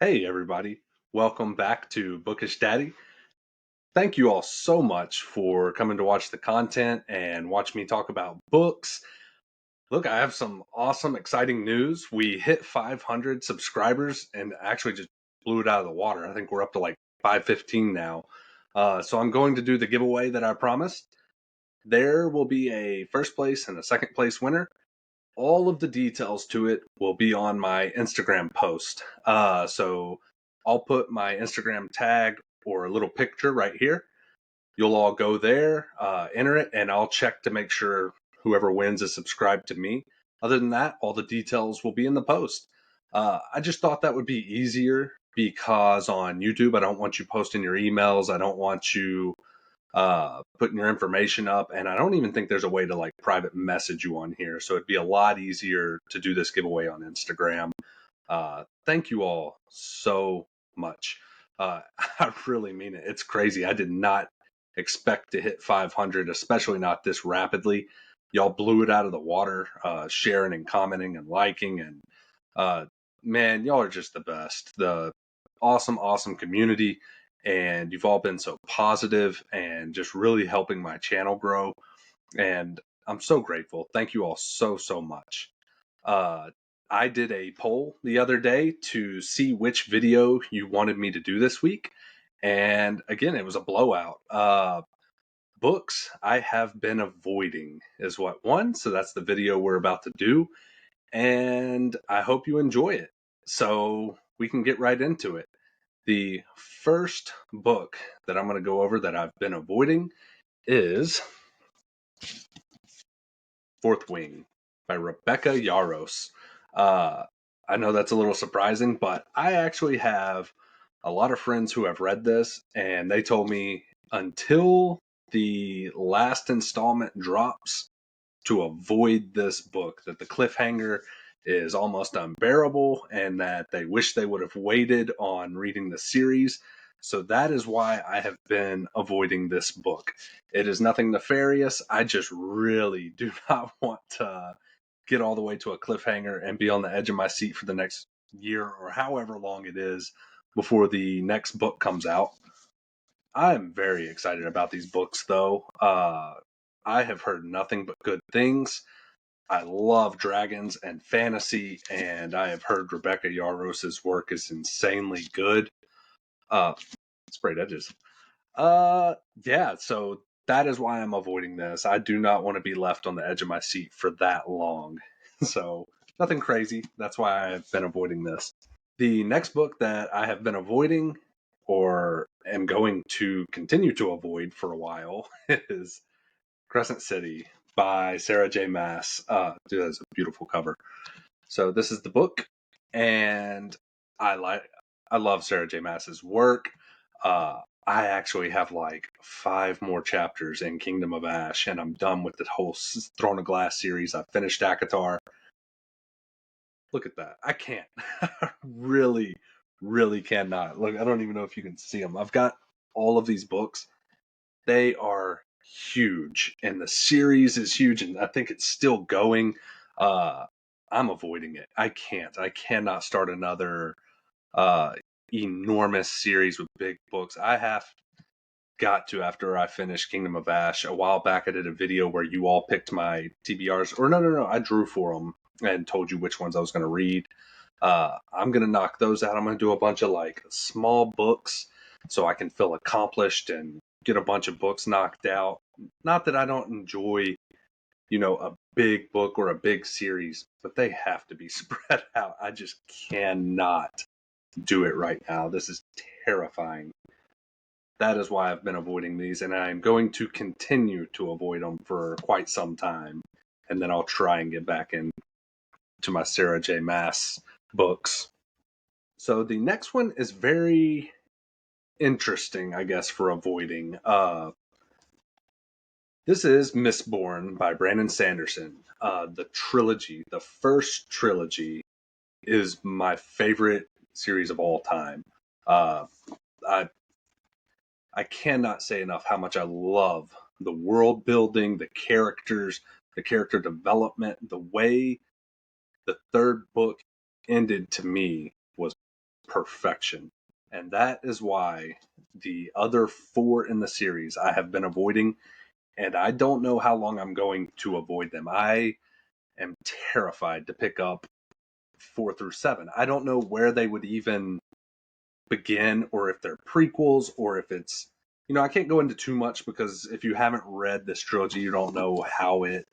Hey, everybody. Welcome back to Bookish Daddy. Thank you all so much for coming to watch the content and watch me talk about books. Look, I have some awesome, exciting news. We hit 500 subscribers and actually just blew it out of the water. I think we're up to like 515 now. So I'm going to do the giveaway that I promised. There will be a first place and a second place winner. All of the details to it will be on my Instagram post. So I'll put my Instagram tag or a little picture right here. You'll all go there, enter it, and I'll check to make sure whoever wins is subscribed to me. Other than that, all the details will be in the post. I just thought that would be easier because on YouTube, I don't want you posting your emails. I don't want you putting your information up, and I don't even think there's a way to like private message you on here. So it'd be a lot easier to do this giveaway on Instagram. Thank you all so much. I really mean it. It's crazy. I did not expect to hit 500, especially not this rapidly. Y'all blew it out of the water, sharing and commenting and liking, and man, y'all are just the best. The awesome community, and you've all been so positive and just really helping my channel grow. And I'm so grateful. Thank you all so much. I did a poll the other day to see which video you wanted me to do this week. And again, it was a blowout. Books I have been avoiding is what won. So that's the video we're about to do. And I hope you enjoy it. So we can get right into it. The first book that I'm going to go over that I've been avoiding is Fourth Wing by Rebecca Yarros. I know that's a little surprising, but I actually have a lot of friends who have read this, and they told me until the last installment drops to avoid this book, that the cliffhanger is almost unbearable and that they wish they would have waited on reading the series. So that is why I have been avoiding this book. It is nothing nefarious. I just really do not want to get all the way to a cliffhanger and be on the edge of my seat for the next year or however long it is before the next book comes out. I'm very excited about these books, though. I have heard nothing but good things. I love dragons and fantasy, and I have heard Rebecca Yarros' work is insanely good. Sprayed edges. Yeah, so that is why I'm avoiding this. I do not want to be left on the edge of my seat for that long. So, nothing crazy. That's why I've been avoiding this. The next book that I have been avoiding or am going to continue to avoid for a while is Crescent City by Sarah J. Maas. Dude, that's a beautiful cover. So this is the book, and I love Sarah J. Maas's work. I actually have like 5 more chapters in Kingdom of Ash, and I'm done with the whole Throne of Glass series. I finished ACOTAR. Look at that. I can't. I really cannot. Look, I don't even know if you can see them. I've got all of these books. They are huge, and the series is huge, and I think it's still going. I'm avoiding it. I can't. I cannot start another enormous series with big books. I have got to after I finished Kingdom of Ash. A while back I did a video where you all picked my TBRs, or no, I drew for them and told you which ones I was going to read. I'm going to knock those out. I'm going to do a bunch of like small books so I can feel accomplished and get a bunch of books knocked out. Not that I don't enjoy, a big book or a big series, but they have to be spread out. I just cannot do it right now. This is terrifying. That is why I've been avoiding these, and I'm going to continue to avoid them for quite some time. And then I'll try and get back into my Sarah J. Maas books. So the next one is very interesting, I guess, for avoiding. This is Mistborn by Brandon Sanderson. The trilogy, the first trilogy, is my favorite series of all time. I cannot say enough how much I love the world building, the characters, the character development, the way the third book ended to me was perfection. And that is why the other 4 in the series I have been avoiding, and I don't know how long I'm going to avoid them. I am terrified to pick up 4 through 7. I don't know where they would even begin, or if they're prequels, or if it's, I can't go into too much because if you haven't read this trilogy, you don't know how it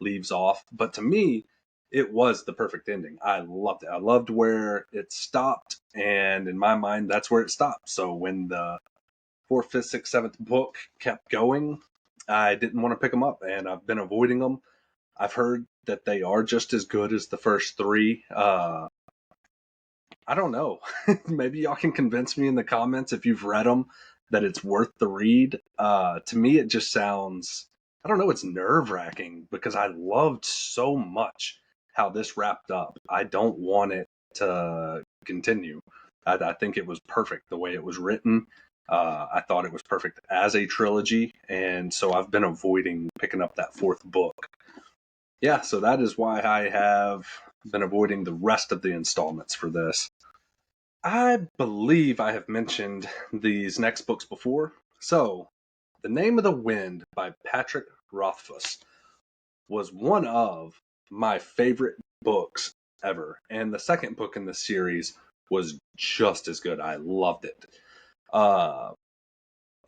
leaves off. But to me, it was the perfect ending. I loved it. I loved where it stopped, and in my mind, that's where it stopped. So when the fourth, fifth, sixth, seventh book kept going, I didn't want to pick them up, and I've been avoiding them. I've heard that they are just as good as the first 3. I don't know. Maybe y'all can convince me in the comments if you've read them that it's worth the read. To me, it just sounds, I don't know, it's nerve wracking because I loved so much how this wrapped up. I don't want it to continue. I think it was perfect the way it was written. I thought it was perfect as a trilogy. And so I've been avoiding picking up that 4th book. Yeah, so that is why I have been avoiding the rest of the installments for this. I believe I have mentioned these next books before. So, The Name of the Wind by Patrick Rothfuss was one of my favorite books ever. And the second book in the series was just as good. I loved it.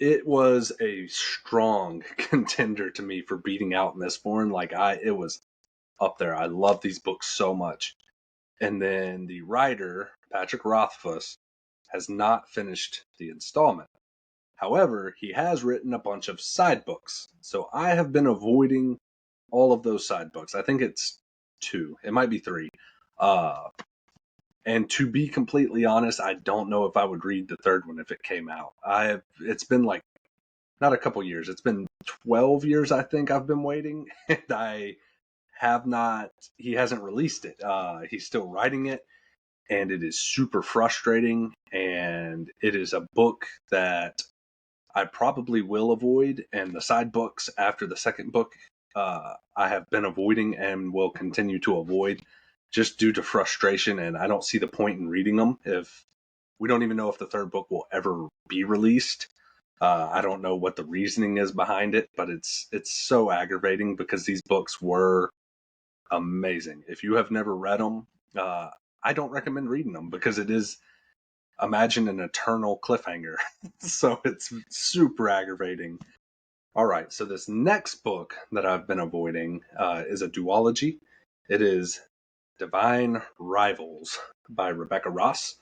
It was a strong contender to me for beating out Mistborn. It was up there. I love these books so much. And then the writer, Patrick Rothfuss, has not finished the installment. However, he has written a bunch of side books. So I have been avoiding all of those side books. I think it's 2. It might be 3. And to be completely honest, I don't know if I would read the 3rd one if it came out. It's been not a couple years. It's been 12 years, I think I've been waiting. And I have not, he hasn't released it. He's still writing it, and it is super frustrating. And it is a book that I probably will avoid. And the side books after the second book, I have been avoiding and will continue to avoid just due to frustration. And I don't see the point in reading them if we don't even know if the 3rd book will ever be released. I don't know what the reasoning is behind it, but it's so aggravating because these books were amazing. If you have never read them, I don't recommend reading them because it is, imagine an eternal cliffhanger. So it's super aggravating. All right, so this next book that I've been avoiding is a duology. It is Divine Rivals by Rebecca Ross.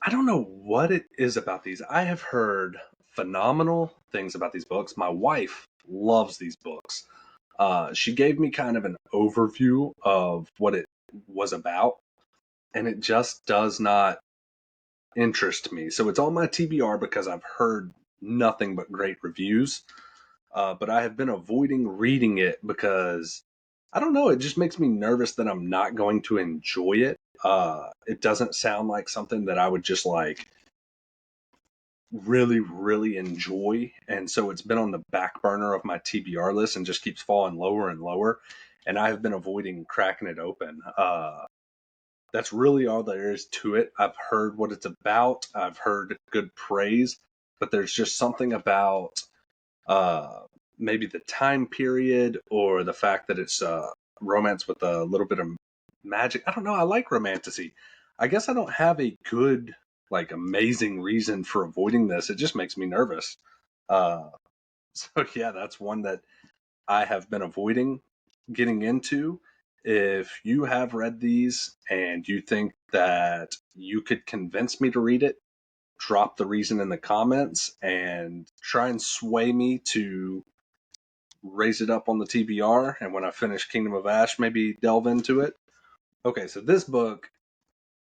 I don't know what it is about these. I have heard phenomenal things about these books. My wife loves these books. She gave me kind of an overview of what it was about, and it just does not interest me. So it's on my TBR because I've heard nothing but great reviews. But I have been avoiding reading it because I don't know, it just makes me nervous that I'm not going to enjoy it. It doesn't sound like something that I would just really, really enjoy. And so it's been on the back burner of my TBR list and just keeps falling lower and lower. And I have been avoiding cracking it open. That's really all there is to it. I've heard what it's about. I've heard good praise, but there's just something about maybe the time period or the fact that it's romance with a little bit of magic. I don't know. I like romantasy. I guess I don't have a good, amazing reason for avoiding this. It just makes me nervous. So yeah, that's one that I have been avoiding getting into. If you have read these and you think that you could convince me to read it, drop the reason in the comments and try and sway me to raise it up on the TBR. And when I finish Kingdom of Ash, maybe delve into it. Okay, so this book,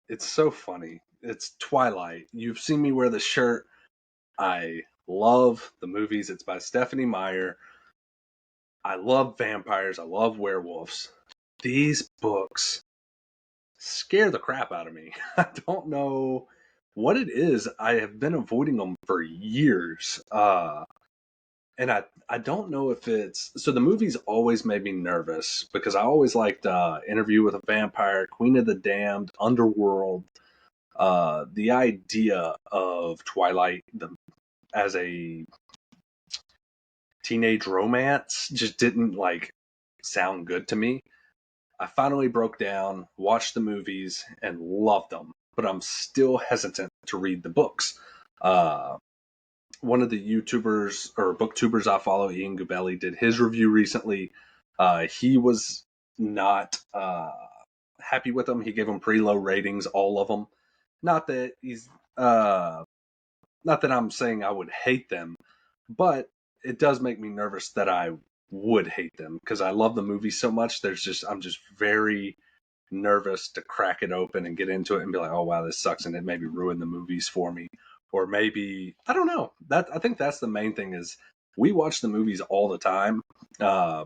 it's so funny. It's Twilight. You've seen me wear the shirt. I love the movies. It's by Stephanie Meyer. I love vampires. I love werewolves. These books scare the crap out of me. I don't know what it is. I have been avoiding them for years. And I don't know if it's... So the movies always made me nervous because I always liked Interview with a Vampire, Queen of the Damned, Underworld. The idea of Twilight as a teenage romance just didn't like sound good to me. I finally broke down, watched the movies, and loved them, but I'm still hesitant to read the books. Uh, One of the YouTubers or booktubers I follow, Ian Gubelli, did his review recently. He was not happy with them. He gave them pretty low ratings, all of them. Not that he's not that I'm saying I would hate them, but it does make me nervous that I would hate them because I love the movie so much. I'm just very nervous to crack it open and get into it and be like, oh wow, this sucks, and it maybe ruin the movies for me, or maybe I don't know. That I think that's the main thing is we watch the movies all the time. Uh,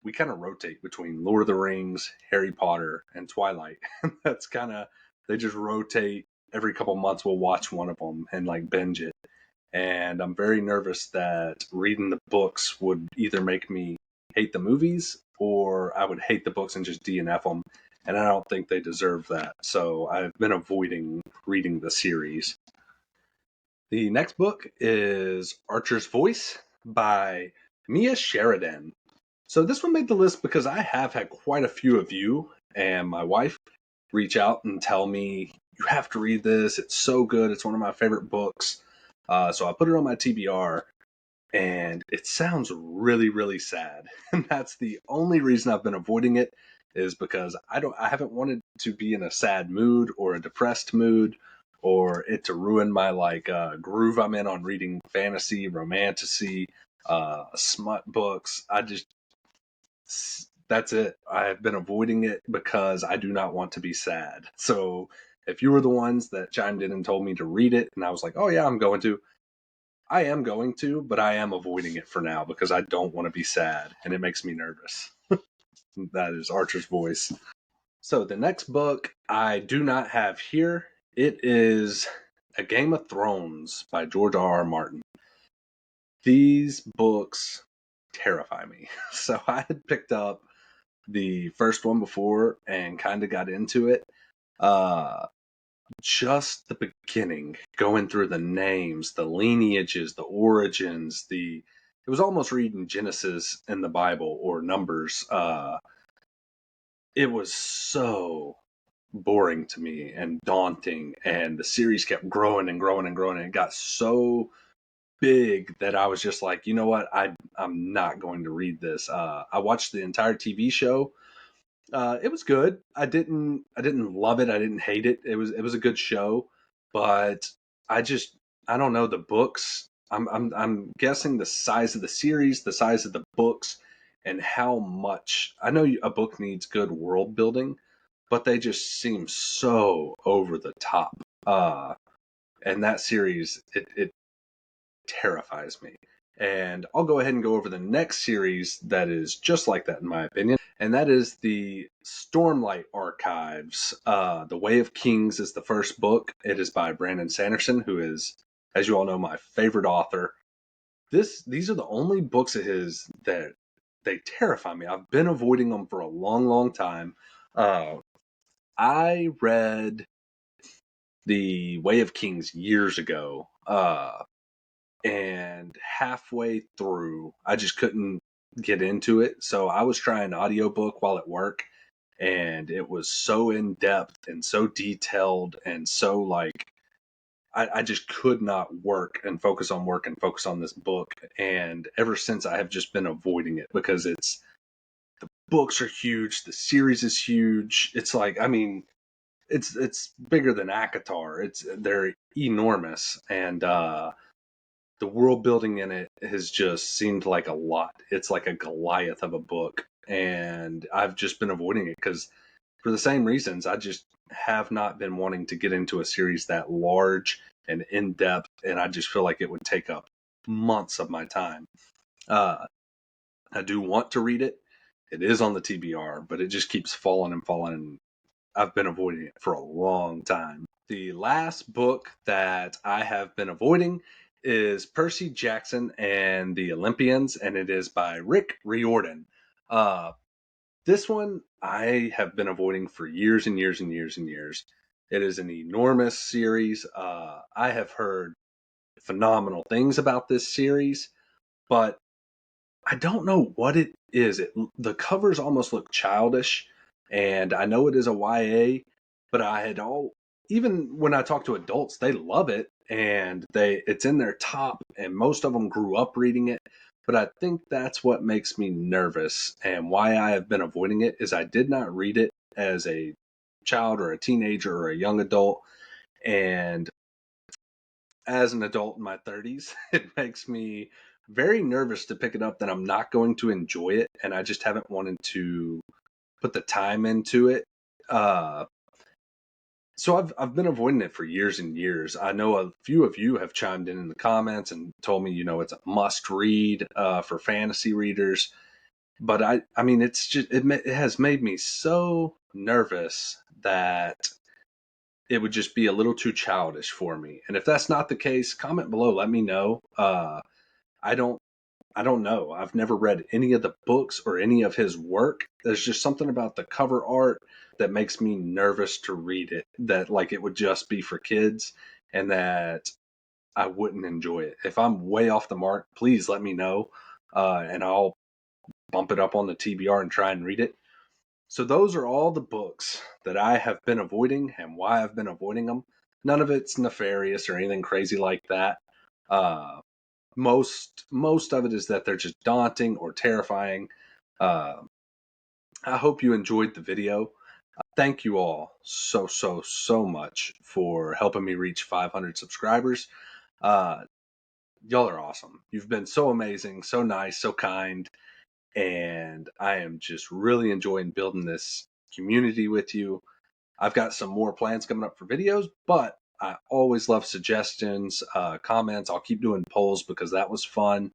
we kind of rotate between Lord of the Rings, Harry Potter, and Twilight. That's kind of they just rotate every couple months. We'll watch one of them and like binge it. And I'm very nervous that reading the books would either make me hate the movies or I would hate the books and just DNF them. And I don't think they deserve that. So I've been avoiding reading the series. The next book is Archer's Voice by Mia Sheridan. So this one made the list because I have had quite a few of you and my wife reach out and tell me, you have to read this. It's so good. It's one of my favorite books. So I put it on my TBR, and it sounds really, really sad. And that's the only reason I've been avoiding it is because I haven't wanted to be in a sad mood or a depressed mood or it to ruin my groove I'm in on reading fantasy, romantasy, smut books. That's it. I've been avoiding it because I do not want to be sad. So if you were the ones that chimed in and told me to read it, and I was like, oh yeah, I am going to, but I am avoiding it for now because I don't want to be sad and it makes me nervous. That is Archer's Voice. So the next book I do not have here. It is A Game of Thrones by George R. R. Martin. These books terrify me. So I had picked up the first one before and kind of got into it. Uh, just the beginning, going through the names, the lineages, the origins, it was almost reading Genesis in the Bible or Numbers. It was so boring to me and daunting, and the series kept growing and growing and growing, and it got so big that I was just like, you know what, I'm not going to read this. I watched the entire TV show. It was good. I didn't love it. I didn't hate it. It was a good show, but I just I don't know the books. I'm guessing the size of the series, the size of the books, and how much I know a book needs good world building, but they just seem so over the top. And that series it terrifies me. And I'll go ahead and go over the next series that is just like that, in my opinion. And that is the Stormlight Archives. The Way of Kings is the first book. It is by Brandon Sanderson, who is, as you all know, my favorite author. These are the only books of his that they terrify me. I've been avoiding them for a long, long time. Uh, I read The Way of Kings years ago. And halfway through I just couldn't get into it, so I was trying audiobook while at work, and it was so in depth and so detailed and so like I just could not work and focus on work and focus on this book. And ever since I have just been avoiding it because it's the books are huge, the series is huge. It's like, I mean, it's bigger than Akatar. They're enormous, and the world building in it has just seemed like a lot. It's like a Goliath of a book, and I've just been avoiding it because for the same reasons. I just have not been wanting to get into a series that large and in depth, and I just feel like it would take up months of my time. Uh, I do want to read it. It is on the TBR, but it just keeps falling and falling. And I've been avoiding it for a long time. The last book that I have been avoiding is Percy Jackson and the Olympians, and it is by Rick Riordan. This one I have been avoiding for years and years and years and years. It is an enormous series. I have heard phenomenal things about this series, but I don't know what it is. The covers almost look childish, and I know it is a YA, but even when I talk to adults, they love it and it's in their top, and most of them grew up reading it. But I think that's what makes me nervous, and why I have been avoiding it is I did not read it as a child or a teenager or a young adult, and as an adult in my 30s, it makes me very nervous to pick it up that I'm not going to enjoy it, and I just haven't wanted to put the time into it. Uh, so I've been avoiding it for years and years. I know a few of you have chimed in the comments and told me, it's a must read for fantasy readers. But I mean, it's just it has made me so nervous that it would just be a little too childish for me. And if that's not the case, comment below. Let me know. I don't I don't know. I've never read any of the books or any of his work. There's just something about the cover art that makes me nervous to read it. That like it would just be for kids, and that I wouldn't enjoy it. If I'm way off the mark, please let me know, and I'll bump it up on the TBR and try and read it. So those are all the books that I have been avoiding and why I've been avoiding them. None of it's nefarious or anything crazy like that. Uh, most of it is that they're just daunting or terrifying. Uh, I hope you enjoyed the video. Thank you all so much for helping me reach 500 subscribers. Uh, y'all are awesome. You've been so amazing, so nice, so kind, and I am just really enjoying building this community with you. I've got some more plans coming up for videos, but I always love suggestions, comments. I'll keep doing polls because that was fun.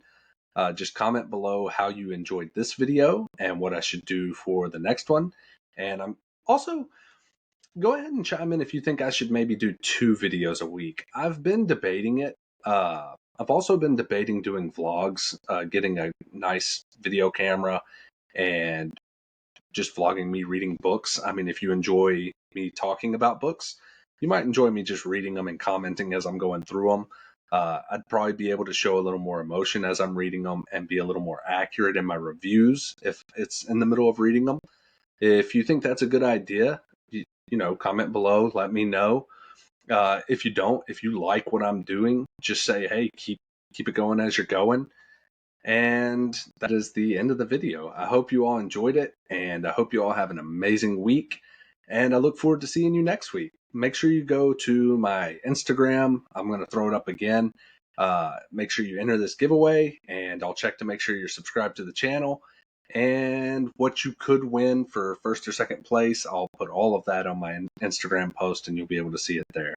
Just comment below how you enjoyed this video and what I should do for the next one. And I'm also, go ahead and chime in if you think I should maybe do 2 videos a week. I've been debating it. I've also been debating doing vlogs, getting a nice video camera and just vlogging me reading books. I mean, if you enjoy me talking about books, you might enjoy me just reading them and commenting as I'm going through them. I'd probably be able to show a little more emotion as I'm reading them and be a little more accurate in my reviews if it's in the middle of reading them. If you think that's a good idea, comment below, let me know. If you don't, if you like what I'm doing, just say, hey, keep it going as you're going. And that is the end of the video. I hope you all enjoyed it, and I hope you all have an amazing week. And I look forward to seeing you next week. Make sure you go to my Instagram. I'm going to throw it up again. Make sure you enter this giveaway, and I'll check to make sure you're subscribed to the channel. And what you could win for first or second place, I'll put all of that on my Instagram post, and you'll be able to see it there.